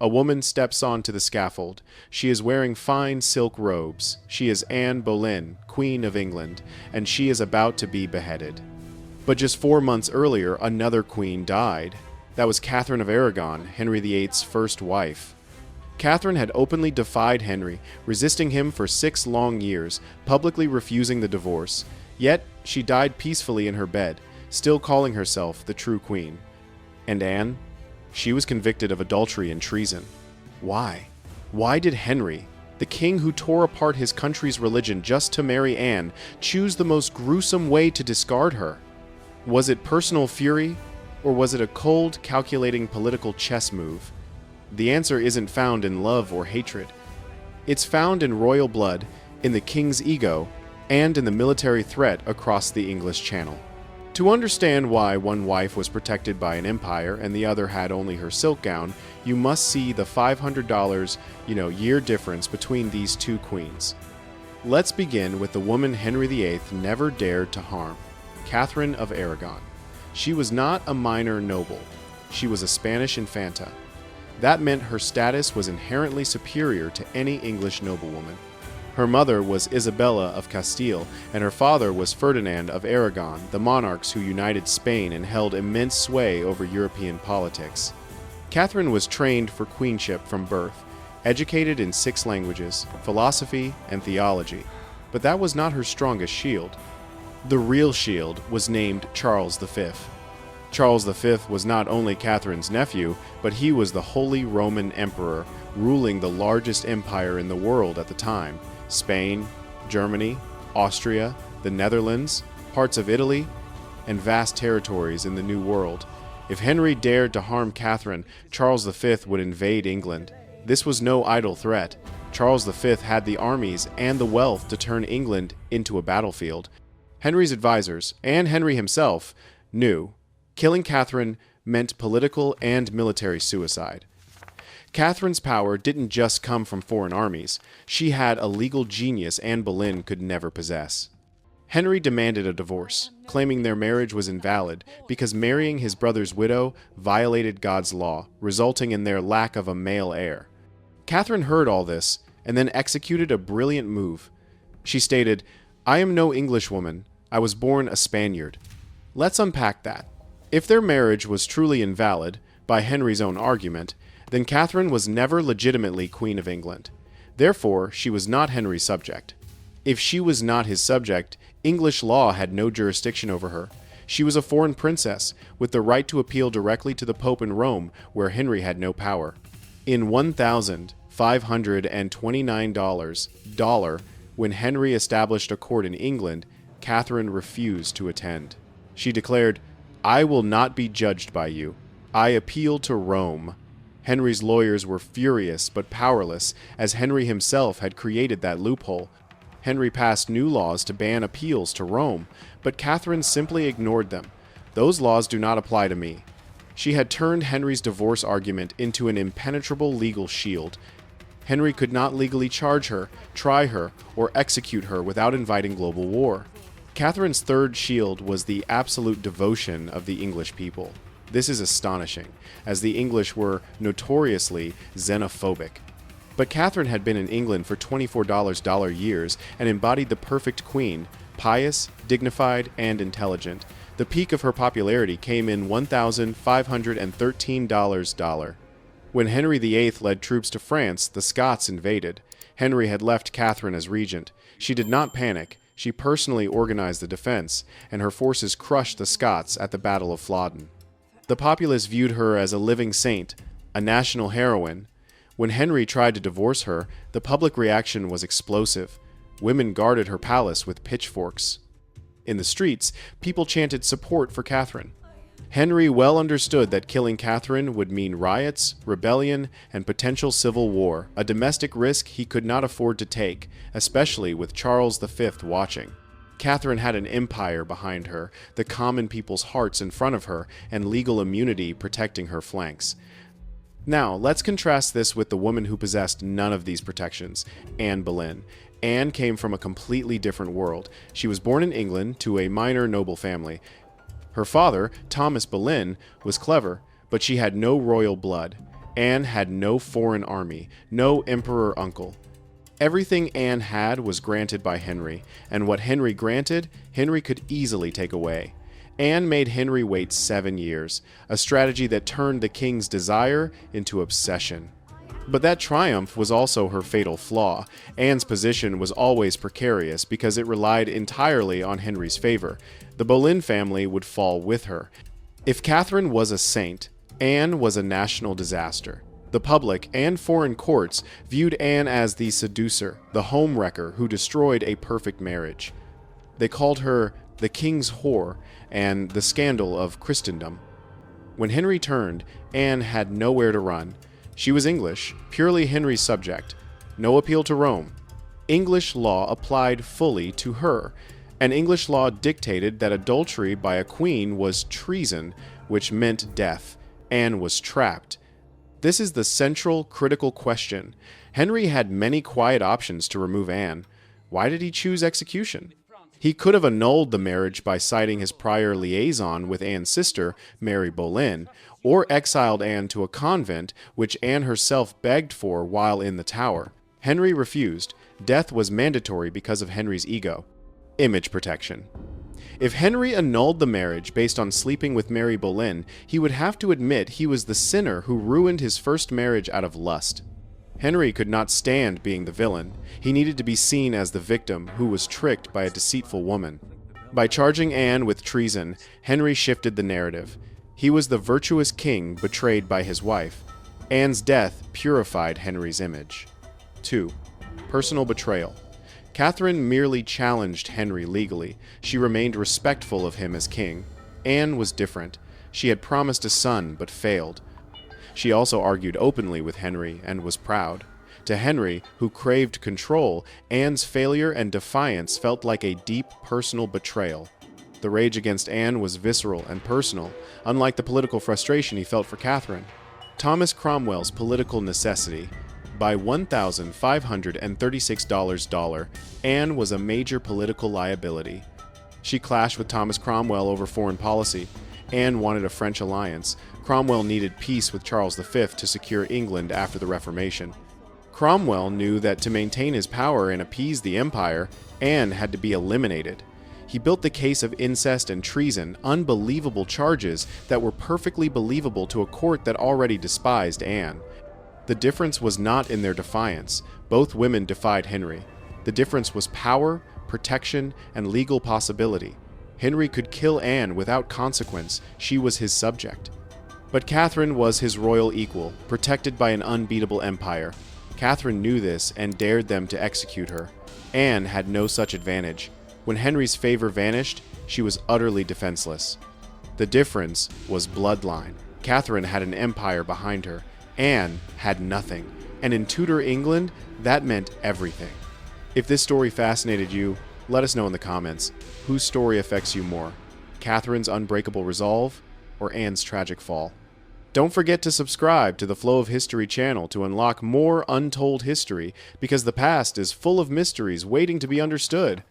A woman steps onto the scaffold. She is wearing fine silk robes. She is Anne Boleyn, Queen of England, and she is about to be beheaded. But just 4 months earlier, another queen died. That was Catherine of Aragon, Henry VIII's first wife. Catherine had openly defied Henry, resisting him for 6 long years, publicly refusing the divorce. Yet, she died peacefully in her bed, still calling herself the true queen. And Anne? She was convicted of adultery and treason. Why? Why did Henry, the king who tore apart his country's religion just to marry Anne, choose the most gruesome way to discard her? Was it personal fury, or was it a cold, calculating political chess move? The answer isn't found in love or hatred. It's found in royal blood, in the king's ego, and in the military threat across the English Channel. To understand why one wife was protected by an empire and the other had only her silk gown, you must see the $500, year difference between these two queens. Let's begin with the woman Henry VIII never dared to harm, Catherine of Aragon. She was not a minor noble. She was a Spanish infanta. That meant her status was inherently superior to any English noblewoman. Her mother was Isabella of Castile, and her father was Ferdinand of Aragon, the monarchs who united Spain and held immense sway over European politics. Catherine was trained for queenship from birth, educated in 6 languages, philosophy, and theology, but that was not her strongest shield. The real shield was named Charles V. Charles V was not only Catherine's nephew, but he was the Holy Roman Emperor, ruling the largest empire in the world at the time. Spain, Germany, Austria, the Netherlands, parts of Italy, and vast territories in the New World. If Henry dared to harm Catherine, Charles V would invade England. This was no idle threat. Charles V had the armies and the wealth to turn England into a battlefield. Henry's advisors, and Henry himself, knew killing Catherine meant political and military suicide. Catherine's power didn't just come from foreign armies. She had a legal genius Anne Boleyn could never possess. Henry demanded a divorce, claiming their marriage was invalid because marrying his brother's widow violated God's law, resulting in their lack of a male heir. Catherine heard all this and then executed a brilliant move. She stated, "I am no Englishwoman. I was born a Spaniard." Let's unpack that. If their marriage was truly invalid, by Henry's own argument, then Catherine was never legitimately Queen of England. Therefore, she was not Henry's subject. If she was not his subject, English law had no jurisdiction over her. She was a foreign princess, with the right to appeal directly to the Pope in Rome, where Henry had no power. In $1,529, when Henry established a court in England, Catherine refused to attend. She declared, "I will not be judged by you. I appeal to Rome." Henry's lawyers were furious but powerless, as Henry himself had created that loophole. Henry passed new laws to ban appeals to Rome, but Catherine simply ignored them. "Those laws do not apply to me." She had turned Henry's divorce argument into an impenetrable legal shield. Henry could not legally charge her, try her, or execute her without inviting global war. Catherine's third shield was the absolute devotion of the English people. This is astonishing, as the English were notoriously xenophobic. But Catherine had been in England for $24 years and embodied the perfect queen, pious, dignified, and intelligent. The peak of her popularity came in $1,513. When Henry VIII led troops to France, the Scots invaded. Henry had left Catherine as regent. She did not panic. She personally organized the defense, and her forces crushed the Scots at the Battle of Flodden. The populace viewed her as a living saint, a national heroine. When Henry tried to divorce her, the public reaction was explosive. Women guarded her palace with pitchforks. In the streets, people chanted support for Catherine. Henry well understood that killing Catherine would mean riots, rebellion, and potential civil war, a domestic risk he could not afford to take, especially with Charles V watching. Catherine had an empire behind her, the common people's hearts in front of her, and legal immunity protecting her flanks. Now, let's contrast this with the woman who possessed none of these protections, Anne Boleyn. Anne came from a completely different world. She was born in England to a minor noble family. Her father, Thomas Boleyn, was clever, but she had no royal blood. Anne had no foreign army, no emperor uncle. Everything Anne had was granted by Henry, and what Henry granted, Henry could easily take away. Anne made Henry wait 7 years, a strategy that turned the king's desire into obsession. But that triumph was also her fatal flaw. Anne's position was always precarious because it relied entirely on Henry's favor. The Boleyn family would fall with her. If Catherine was a saint, Anne was a national disaster. The public and foreign courts viewed Anne as the seducer, the homewrecker who destroyed a perfect marriage. They called her the king's whore and the scandal of Christendom. When Henry turned, Anne had nowhere to run. She was English, purely Henry's subject. No appeal to Rome. English law applied fully to her, and English law dictated that adultery by a queen was treason, which meant death. Anne was trapped. This is the central, critical question. Henry had many quiet options to remove Anne. Why did he choose execution? He could have annulled the marriage by citing his prior liaison with Anne's sister, Mary Boleyn, or exiled Anne to a convent, which Anne herself begged for while in the Tower. Henry refused. Death was mandatory because of Henry's ego. Image protection. If Henry annulled the marriage based on sleeping with Mary Boleyn, he would have to admit he was the sinner who ruined his first marriage out of lust. Henry could not stand being the villain. He needed to be seen as the victim who was tricked by a deceitful woman. By charging Anne with treason, Henry shifted the narrative. He was the virtuous king betrayed by his wife. Anne's death purified Henry's image. 2. Personal betrayal. Catherine merely challenged Henry legally. She remained respectful of him as king. Anne was different. She had promised a son but failed. She also argued openly with Henry and was proud. To Henry, who craved control, Anne's failure and defiance felt like a deep personal betrayal. The rage against Anne was visceral and personal, unlike the political frustration he felt for Catherine. Thomas Cromwell's Political Necessity. By $1,536, Anne was a major political liability. She clashed with Thomas Cromwell over foreign policy. Anne wanted a French alliance. Cromwell needed peace with Charles V to secure England after the Reformation. Cromwell knew that to maintain his power and appease the empire, Anne had to be eliminated. He built the case of incest and treason, unbelievable charges that were perfectly believable to a court that already despised Anne. The difference was not in their defiance. Both women defied Henry. The difference was power, protection, and legal possibility. Henry could kill Anne without consequence. She was his subject. But Catherine was his royal equal, protected by an unbeatable empire. Catherine knew this and dared them to execute her. Anne had no such advantage. When Henry's favor vanished, she was utterly defenseless. The difference was bloodline. Catherine had an empire behind her. Anne had nothing. And in Tudor England, that meant everything. If this story fascinated you, let us know in the comments. Whose story affects you more? Catherine's unbreakable resolve or Anne's tragic fall? Don't forget to subscribe to the Flow of History channel to unlock more untold history, because the past is full of mysteries waiting to be understood.